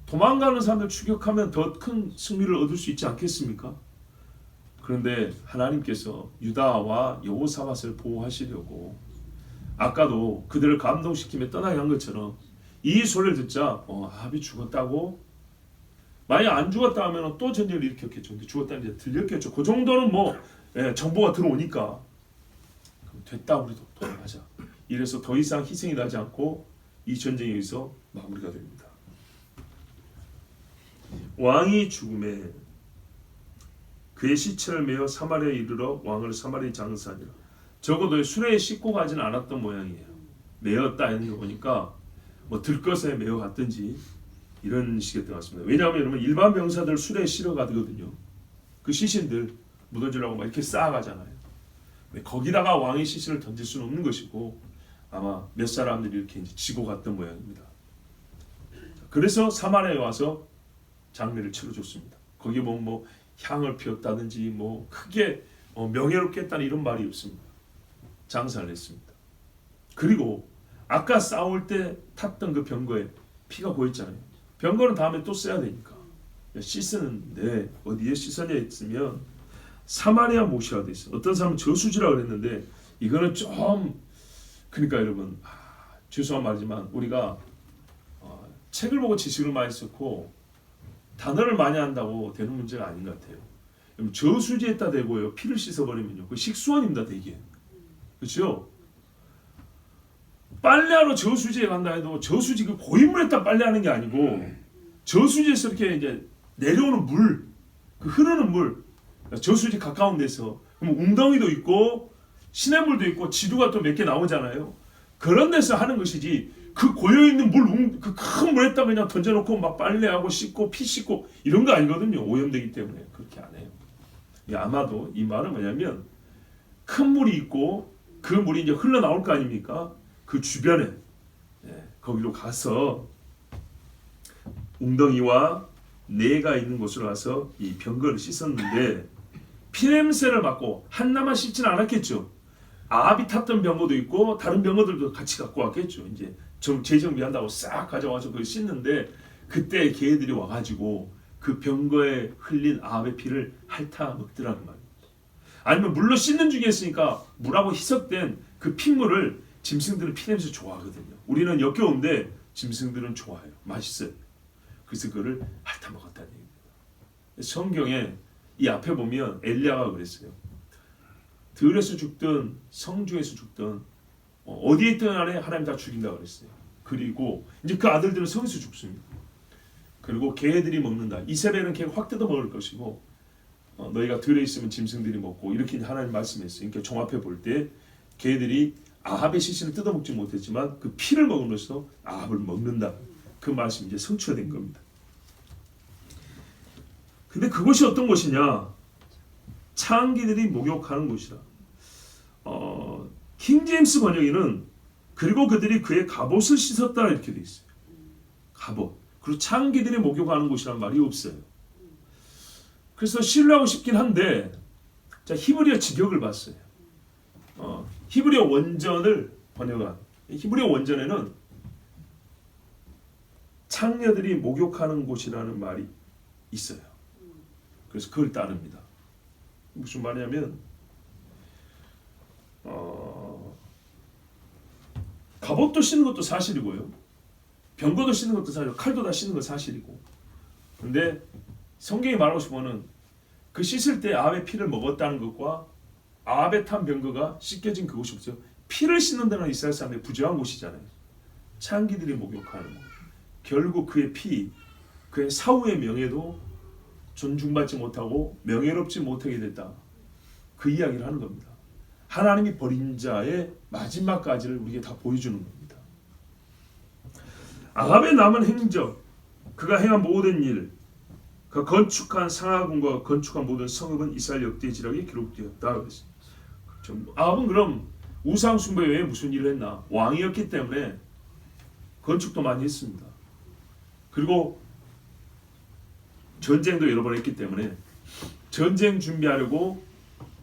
도망가는 사람들 추격하면 더 큰 승리를 얻을 수 있지 않겠습니까? 그런데 하나님께서 유다와 여호사밧을 보호하시려고 아까도 그들을 감동시키며 떠나게 한 것처럼 이 소리를 듣자 아합이 죽었다고? 만약 안 죽었다 하면 또 전쟁을 일으켰겠죠. 근데 죽었다는 이제 들렸겠죠. 그 정도는 정보가 들어오니까 그럼 됐다, 우리도 돌아가자. 이래서 더 이상 희생이 나지 않고 이 전쟁이 여기서 마무리가 됩니다. 왕이 죽음에 그의 시체를 메어 사마리아에 이르러 왕을 사마리아에 장사하니라. 적어도 수레에 싣고 가지는 않았던 모양이에요. 메었다 하는 거 보니까 들것에 메어 갔든지 이런 식이었던 것 같습니다. 왜냐하면 여러분 일반 병사들 수레에 실어 가거든요. 그 시신들 묻어주려고 막 이렇게 쌓아가잖아요. 거기다가 왕의 시신을 던질 수는 없는 것이고 아마 몇 사람들이 이렇게 이제 지고 갔던 모양입니다. 그래서 사마리아에 와서 장례를 치러줬습니다. 거기 보면 향을 피웠다든지 크게 명예롭게 했다는 이런 말이 없습니다. 장사를 했습니다. 그리고 아까 싸울 때 탔던 그 병거에 피가 고였잖아요. 병거는 다음에 또 써야 되니까 씻었는데 어디에 씻었냐 했으면 사마리아 못이라고 돼 있어요. 어떤 사람은 저수지라고 그랬는데 이거는 좀 그러니까 여러분 죄송한 말이지만 우리가 책을 보고 지식을 많이 썼고 단어를 많이 한다고 되는 문제가 아닌 것 같아요. 저수지에다 대고요 피를 씻어버리면요 그 식수원입니다 되게. 그렇죠? 빨래하러 저수지에 간다 해도 저수지 그 고인물에다 빨래하는 게 아니고 저수지에서 이렇게 이제 내려오는 물, 그 흐르는 물, 저수지 가까운 데서 그럼 웅덩이도 있고 시냇물도 있고 지류가 또 몇 개 나오잖아요. 그런 데서 하는 것이지 그 고여 있는 물, 그 큰 물에다 그냥 던져놓고 막 빨래하고 씻고 피 씻고 이런 거 아니거든요. 오염되기 때문에 그렇게 안 해요. 아마도 이 말은 뭐냐면 큰 물이 있고 그 물이 이제 흘러나올 거 아닙니까? 그 주변에 거기로 가서 웅덩이와 내가 있는 곳으로 가서 이 병거를 씻었는데 피냄새를 맡고 한나만 씻지는 않았겠죠. 아합이 탔던 병거도 있고 다른 병거들도 같이 갖고 왔겠죠. 이제 좀 재정비한다고 싹 가져와서 그걸 씻는데 그때 개들이 와가지고 그 병거에 흘린 아합의 피를 핥아 먹더라는 말입니다. 아니면 물로 씻는 중에 있으니까 물하고 희석된 그 핏물을 짐승들은 피냄새 좋아하거든요. 우리는 역겨운데 짐승들은 좋아해요. 맛있어요. 그래서 그거를 핥아 먹었다는 얘기입니다. 성경에 이 앞에 보면 엘리야가 그랬어요. 들에서 죽든 성중에서 죽든 어디에 있든 간에 하나님 다 죽인다고 그랬어요. 그리고 이제 그 아들들은 성에서 죽습니다. 그리고 개들이 먹는다. 이세벨은 개가 확 뜯어 먹을 것이고 너희가 들에 있으면 짐승들이 먹고 이렇게 하나님 말씀했어요. 그러니까 종합해 볼 때 개들이 아합의 시신을 뜯어 먹지 못했지만 그 피를 먹으면서 아합을 먹는다. 그 말씀이 이제 성취된 겁니다. 근데 그것이 어떤 곳이냐? 창기들이 목욕하는 곳이다. 킹제임스 번역에는 그리고 그들이 그의 갑옷을 씻었다 이렇게 돼 있어요. 갑옷. 그리고 창기들이 목욕하는 곳이란 말이 없어요. 그래서 신뢰하고 싶긴 한데 자 히브리어 직역을 봤어요. 히브리어 원전을 번역한 히브리어 원전에는 창녀들이 목욕하는 곳이라는 말이 있어요. 그래서 그걸 따릅니다. 무슨 말이냐면 갑옷도 씻는 것도 사실이고요. 병거도 씻는 것도 사실이고 칼도 다 씻는 건 사실이고 근데 성경이 말하고 싶어는 그 씻을 때 아합의 피를 먹었다는 것과 아합의 탄 병거가 씻겨진 그곳이 없어요. 피를 씻는 데는 이스라엘 사람들이 부정한 곳이잖아요. 창기들이 목욕하는 곳. 결국 그의 피, 그의 사후의 명예도 존중받지 못하고 명예롭지 못하게 됐다. 그 이야기를 하는 겁니다. 하나님이 버린 자의 마지막까지를 우리에게 다 보여주는 겁니다. 아합의 남은 행적, 그가 행한 모든 일, 그 건축한 상하군과 건축한 모든 성읍은 이스라엘 역대 지략에 기록되었다. 그랬습니다. 아합은 그럼 우상 숭배 외에 무슨 일을 했나? 왕이었기 때문에 건축도 많이 했습니다. 그리고 전쟁도 여러 번 했기 때문에 전쟁 준비하려고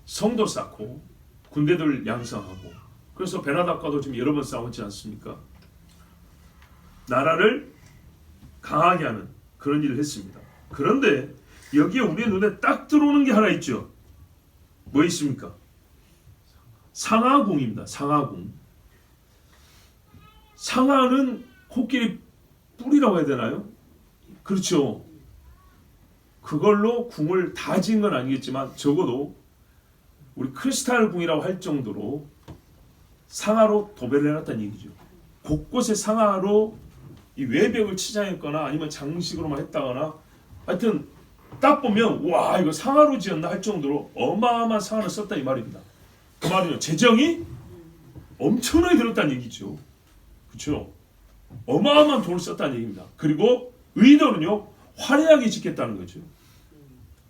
성도 쌓고 군대들 양성하고 그래서 베나닥과도 지금 여러 번 싸웠지 않습니까? 나라를 강하게 하는 그런 일을 했습니다. 그런데 여기에 우리의 눈에 딱 들어오는 게 하나 있죠. 뭐 있습니까? 상하궁입니다. 상하궁. 상하는 코끼리 뿔이라고 해야 되나요? 그렇죠. 그걸로 궁을 다 지은 건 아니겠지만 적어도 우리 크리스탈 궁이라고 할 정도로 상하로 도배를 해놨다는 얘기죠. 곳곳에 상하로 이 외벽을 치장했거나 아니면 장식으로만 했다거나 하여튼 딱 보면 와 이거 상하로 지었나 할 정도로 어마어마한 상하를 썼다 이 말입니다. 그 말은요 재정이 엄청나게 들었다는 얘기죠. 그렇죠? 어마어마한 돈을 썼다는 얘기입니다. 그리고 의도는요 화려하게 짓겠다는 거죠.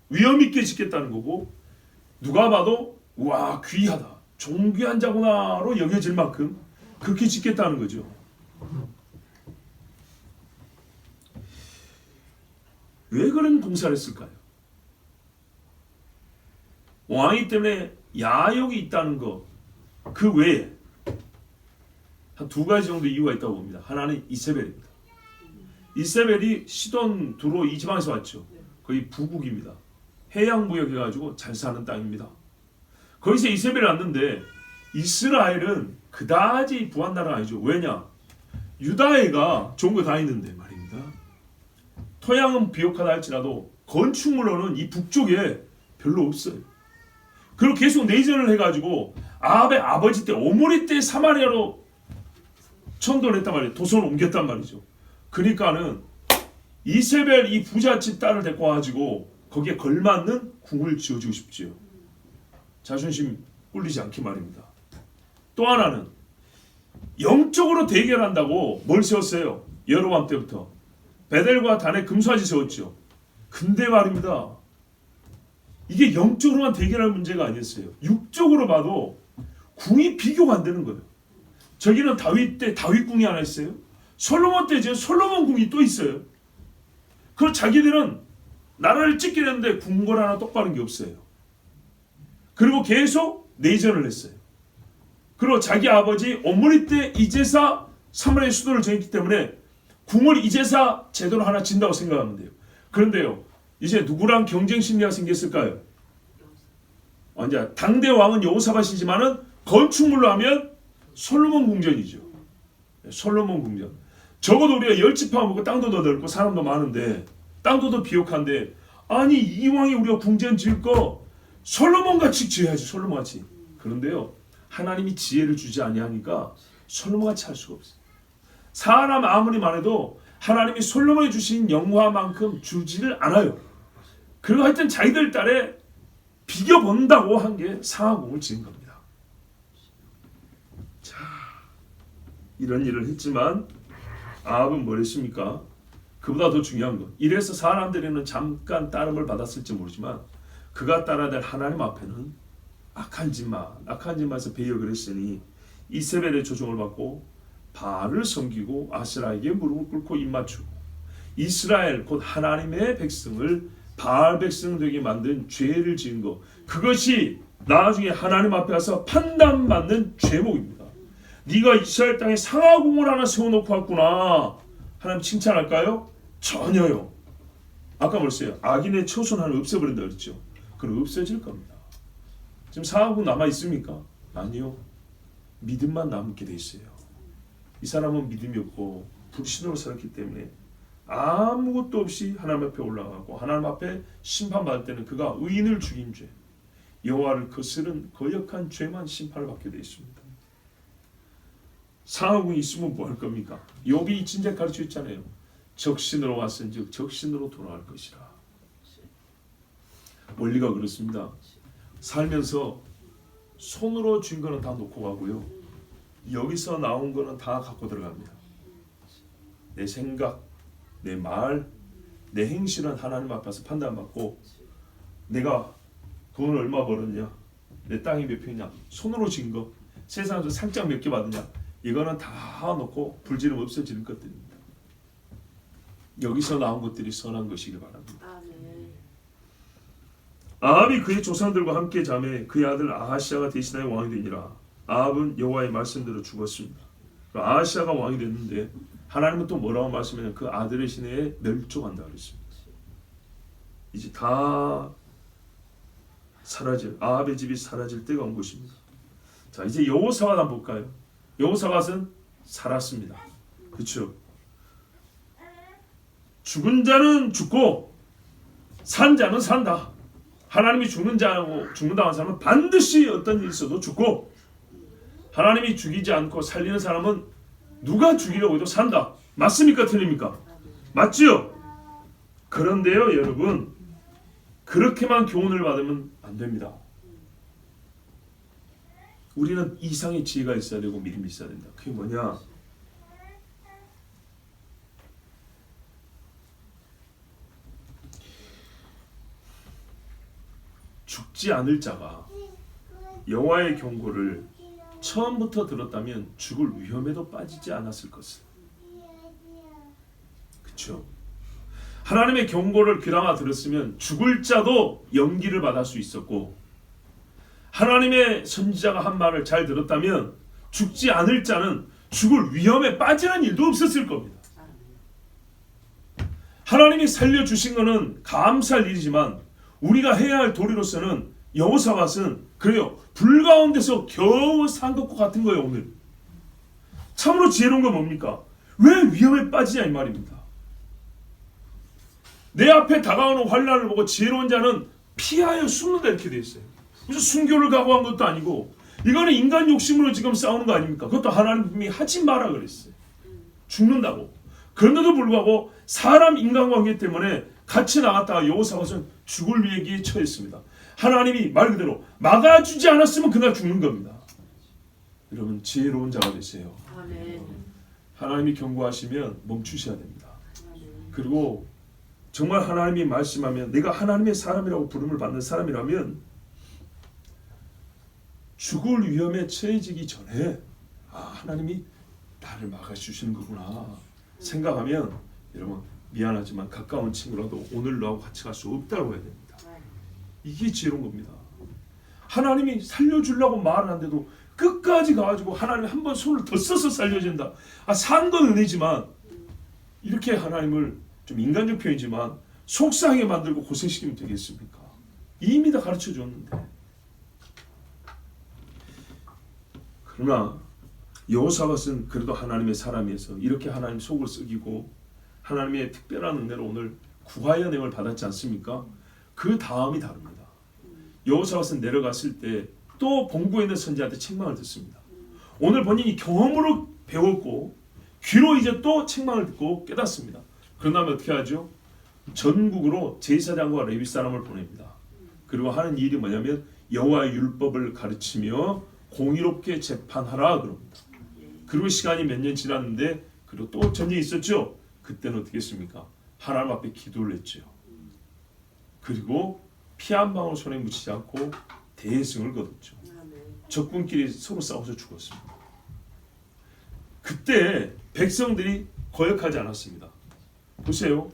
위험 있게 짓겠다는 거고 누가 봐도 와 귀하다 존귀한 자구나로 여겨질 만큼 그렇게 짓겠다는 거죠. 왜 그런 공사를 했을까요? 왕이 때문에 야욕이 있다는 것 그 외에 한 두 가지 정도 이유가 있다고 봅니다. 하나는 이세벨입니다. 이세벨이 시돈 두로 이 지방에서 왔죠. 거의 부국입니다. 해양무역 해가지고 잘 사는 땅입니다. 거기서 이세벨이 왔는데 이스라엘은 그다지 부한 나라가 아니죠. 왜냐? 유다애가 좋은 거 다 있는데 말입니다. 토양은 비옥하다 할지라도 건축물로는 이 북쪽에 별로 없어요. 그리고 계속 내전을 해가지고 아합의 아버지 때 오므리 때 사마리아로 천도를 했단 말이에요. 도성을 옮겼단 말이죠. 그러니까는 이세벨 이 부잣집 딸을 데리고 와가지고 거기에 걸맞는 궁을 지어주고 싶지요. 자존심 꿀리지 않게 말입니다. 또 하나는 영적으로 대결한다고 뭘 세웠어요? 여로밤 때부터 베델과 단에 금수아지 세웠죠. 근데 말입니다. 이게 영적으로만 대결할 문제가 아니었어요. 육적으로 봐도 궁이 비교가 안 되는 거예요. 저기는 다윗 때 다윗궁이 하나 있어요. 솔로몬 때 지금 솔로몬 궁이 또 있어요. 그리고 자기들은 나라를 찍기로 했는데 궁궐 하나 똑바른 게 없어요. 그리고 계속 내전을 했어요. 그리고 자기 아버지 오므리 때 이제사 사마리아 수도를 정했기 때문에 궁을 이제사 제도로 하나 진다고 생각하면 돼요. 그런데요, 이제 누구랑 경쟁 심리가 생겼을까요? 이제 당대 왕은 여호사밧이지만은 건축물로 하면 솔로몬 궁전이죠. 솔로몬 궁전. 적어도 우리가 열지파 먹고 땅도 더 넓고 사람도 많은데 땅도 더 비옥한데 아니 이왕이 우리가 궁전 지을 거 솔로몬 같이 지어야지. 솔로몬 같이. 그런데요, 하나님이 지혜를 주지 아니하니까 솔로몬 같이 할 수가 없어요. 사람 아무리 많아도 하나님이 솔로몬이 주신 영화만큼 주지를 않아요. 그리고 하여튼 자기들 딸에 비겨본다고 한 게 상하궁을 지은 겁니다. 자, 이런 일을 했지만 아합은 뭘 했습니까? 그보다 더 중요한 것. 이래서 사람들에는 잠깐 따름을 받았을지 모르지만 그가 따라야 될 하나님 앞에는 악한 짓만에서 배역을 했으니 이세벨의 조종을 받고 바알을 섬기고 아세라에게 무릎을 꿇고 입 맞추고 이스라엘 곧 하나님의 백성을 바알 백성 되게 만든 죄를 지은 것, 그것이 나중에 하나님 앞에 가서 판단받는 죄목입니다. 네가 이스라엘 땅에 상하궁을 하나 세워놓고 왔구나. 하나님 칭찬할까요? 전혀요. 아까 말했어요. 악인의 처손 하나 없애버린다 그랬죠. 그럼 없어질 겁니다. 지금 상하궁 남아 있습니까? 아니요. 믿음만 남게 돼 있어요. 이 사람은 믿음이 없고 불신으로 살았기 때문에 아무것도 없이 하나님 앞에 올라가고 하나님 앞에 심판받을 때는 그가 의인을 죽인 죄, 여호와를 거스른 거역한 죄만 심판을 받게 되어 있습니다. 상하궁이 있으면 뭐 할 겁니까? 욥이 진작 가르쳐 있잖아요. 적신으로 왔은즉 적신으로 돌아갈 것이라. 원리가 그렇습니다. 살면서 손으로 쥔 거는 다 놓고 가고요, 여기서 나온 거는 다 갖고 들어갑니다. 내 생각, 내 말, 내 행실은 하나님 앞에서 판단받고 내가 돈을 얼마 벌었냐, 내 땅이 몇 평이냐, 손으로 쥔 거, 세상에서 상장 몇 개 받느냐, 이거는 다 놓고 불지름 없어지는 것들입니다. 여기서 나온 것들이 선한 것이길 바랍니다. 아합이 그의 조상들과 함께 잠에 그의 아들 아하시아가 대신하여 왕이 되니라. 아합은 여호와의 말씀대로 죽었습니다. 아하시아가 왕이 됐는데 하나님은 또 뭐라고 말씀하냐면 그 아들의 시내에 멸종한다 그랬습니다. 이제 다 사라질, 아합의 집이 사라질 때가 온 것입니다. 자, 이제 여호사밧 한번 볼까요? 여호사밧은 살았습니다. 그렇죠? 죽은 자는 죽고 산 자는 산다. 하나님이 죽는 자하고 죽는다는 사람은 반드시 어떤 일이 있어도 죽고, 하나님이 죽이지 않고 살리는 사람은 누가 죽이려고 해도 산다. 맞습니까? 틀립니까? 맞지요? 그런데요 여러분, 그렇게만 교훈을 받으면 안 됩니다. 우리는 이상의 지혜가 있어야 되고 믿음이 있어야 된다. 그게 뭐냐? 죽지 않을 자가 여호와의 경고를 처음부터 들었다면 죽을 위험에도 빠지지 않았을 것을. 그렇죠? 하나님의 경고를 귀담아 들었으면 죽을 자도 연기를 받을 수 있었고, 하나님의 선지자가 한 말을 잘 들었다면 죽지 않을 자는 죽을 위험에 빠지는 일도 없었을 겁니다. 하나님이 살려주신 것은 감사할 일이지만 우리가 해야 할 도리로서는 여호사밧은 그래요, 불 가운데서 겨우 산 것과 같은 거예요. 오늘 참으로 지혜로운 건 뭡니까? 왜 위험에 빠지냐 이 말입니다. 내 앞에 다가오는 환난을 보고 지혜로운 자는 피하여 숨는다 이렇게 되어 있어요. 무슨 순교를 각오한 것도 아니고, 이거는 인간 욕심으로 지금 싸우는 거 아닙니까? 그것도 하나님이 하지 마라 그랬어요. 죽는다고. 그런데도 불구하고 사람 인간관계 때문에 같이 나갔다가 여호사밧은 죽을 위기에 처했습니다. 하나님이 말 그대로 막아주지 않았으면 그날 죽는 겁니다. 여러분 지혜로운 자가 되세요. 하나님이 경고하시면 멈추셔야 됩니다. 그리고 정말 하나님이 말씀하면, 내가 하나님의 사람이라고 부름을 받는 사람이라면 죽을 위험에 처해지기 전에 하나님이 나를 막아주시는 거구나 생각하면, 여러분 미안하지만 가까운 친구라도 오늘 너하고 같이 갈 수 없다고 해야 됩니다. 이게 지혜로운 겁니다. 하나님이 살려주려고 말을 하는데도 끝까지 가가지고 하나님이 한 번 손을 더 써서 살려준다. 산 건 은혜지만 이렇게 하나님을, 좀 인간적 표현이지만, 속상하게 만들고 고생시키면 되겠습니까? 이미 다 가르쳐 줬는데. 그러나 여호사밧은 그래도 하나님의 사람이어서 이렇게 하나님 속을 썩이고 하나님의 특별한 은혜로 오늘 구하의 내용을 받았지 않습니까? 그 다음이 다릅니다. 여호사밧은 내려갔을 때 또 본국에 있는 선지자한테 책망을 듣습니다. 오늘 본인이 경험으로 배웠고 귀로 이제 또 책망을 듣고 깨닫습니다. 그런 다음에 어떻게 하죠? 전국으로 제사장과 레위 사람을 보냅니다. 그리고 하는 일이 뭐냐면 여호와의 율법을 가르치며 공의롭게 재판하라 그럽니다. 그리고 시간이 몇 년 지났는데, 그리고 또 전쟁이 있었죠. 그때는 어떻게 했습니까? 하나님 앞에 기도를 했죠. 그리고 피 한 방울 손에 묻히지 않고 대승을 거뒀죠. 적군끼리 서로 싸워서 죽었습니다. 그때 백성들이 거역하지 않았습니다. 보세요.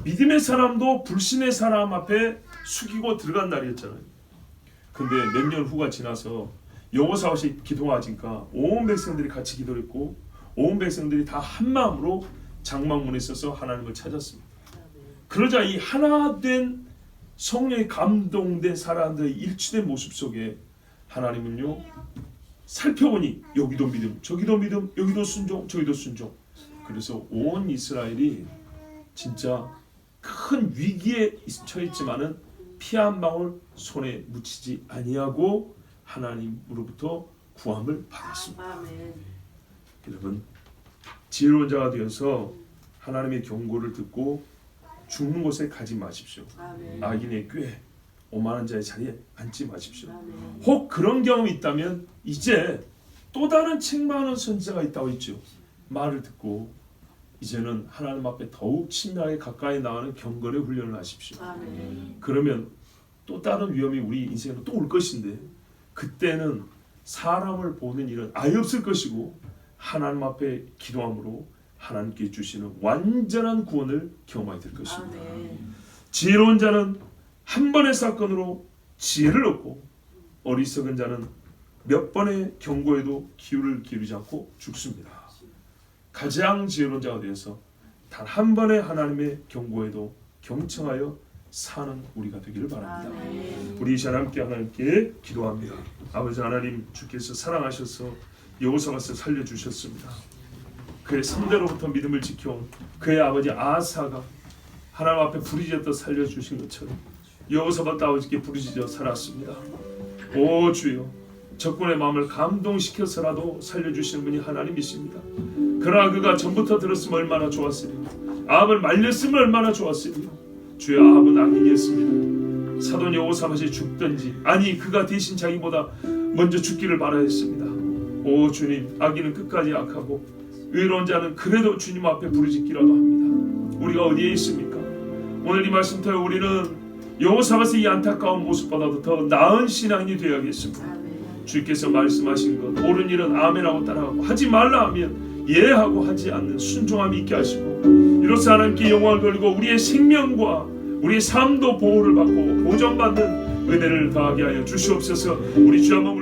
믿음의 사람도 불신의 사람 앞에 숙이고 들어간 날이었잖아요. 근데 몇 년 후가 지나서 여호사밧이 기도하니까 온 백성들이 같이 기도를 했고, 온 백성들이 다 한마음으로 장막문에 서서 하나님을 찾았습니다. 그러자 이 하나된 성령의 감동된 사람들의 일치된 모습 속에 하나님은요, 살펴보니 여기도 믿음, 저기도 믿음, 여기도 순종, 저기도 순종. 그래서 온 이스라엘이 진짜 큰 위기에 처했지만은 피 한 방울 손에 묻히지 아니하고 하나님으로부터 구함을 받았습니다. 여러분 지혜로운 자가 되어서 하나님의 경고를 듣고 죽는 곳에 가지 마십시오. 악인의 꾀 오만한 자의 자리에 앉지 마십시오. 혹 그런 경험이 있다면 이제 또 다른 책망하는 선지자가 있다고 했죠. 말을 듣고 이제는 하나님 앞에 더욱 친밀하게 가까이 나가는 경건의 훈련을 하십시오. 그러면 또 다른 위험이 우리 인생에 또 올 것인데, 그때는 사람을 보는 일은 아예 없을 것이고 하나님 앞에 기도함으로 하나님께 주시는 완전한 구원을 경험하게 될 것입니다. 지혜로운 자는 한 번의 사건으로 지혜를 얻고, 어리석은 자는 몇 번의 경고에도 기울을 기울이지 않고 죽습니다. 가장 지혜로운 자가 되어서 단 한 번의 하나님의 경고에도 경청하여 사는 우리가 되기를 바랍니다. 우리 이 시간 함께 하나님께 기도합니다. 아버지 하나님, 주께서 사랑하셔서 여호사밧을 살려주셨습니다. 그의 3대로부터 믿음을 지켜온 그의 아버지 아사가 하나님 앞에 부르짖어 살려주신 것처럼 여호사밧 아버지께 부르짖어 살았습니다. 오 주여, 적군의 마음을 감동시켜서라도 살려주시는 분이 하나님이십니다. 그러나 그가 전부터 들었으면 얼마나 좋았으리요, 아합을 말렸으면 얼마나 좋았으리요. 주여, 아합은 악인이었습니다. 사돈 여호사밧이 죽든지, 아니 그가 대신 자기보다 먼저 죽기를 바라였습니다. 오 주님, 악인은 끝까지 악하고 의로운 자는 그래도 주님 앞에 부르짖기라도 합니다. 우리가 어디에 있습니까? 오늘 이 말씀 통해 우리는 여호사밧의 이 안타까운 모습보다도 더 나은 신앙이 되어야겠습니다. 주께서 말씀하신 것, 옳은 일은 아멘하고 따라가고 하지 말라 하면 예하고 하지 않는 순종함이 있게 하시고, 이로써 하나님께 영광을 돌리고 우리의 생명과 우리의 삶도 보호를 받고 보존받는 은혜를 더하게 하여 주시옵소서. 우리 주 한번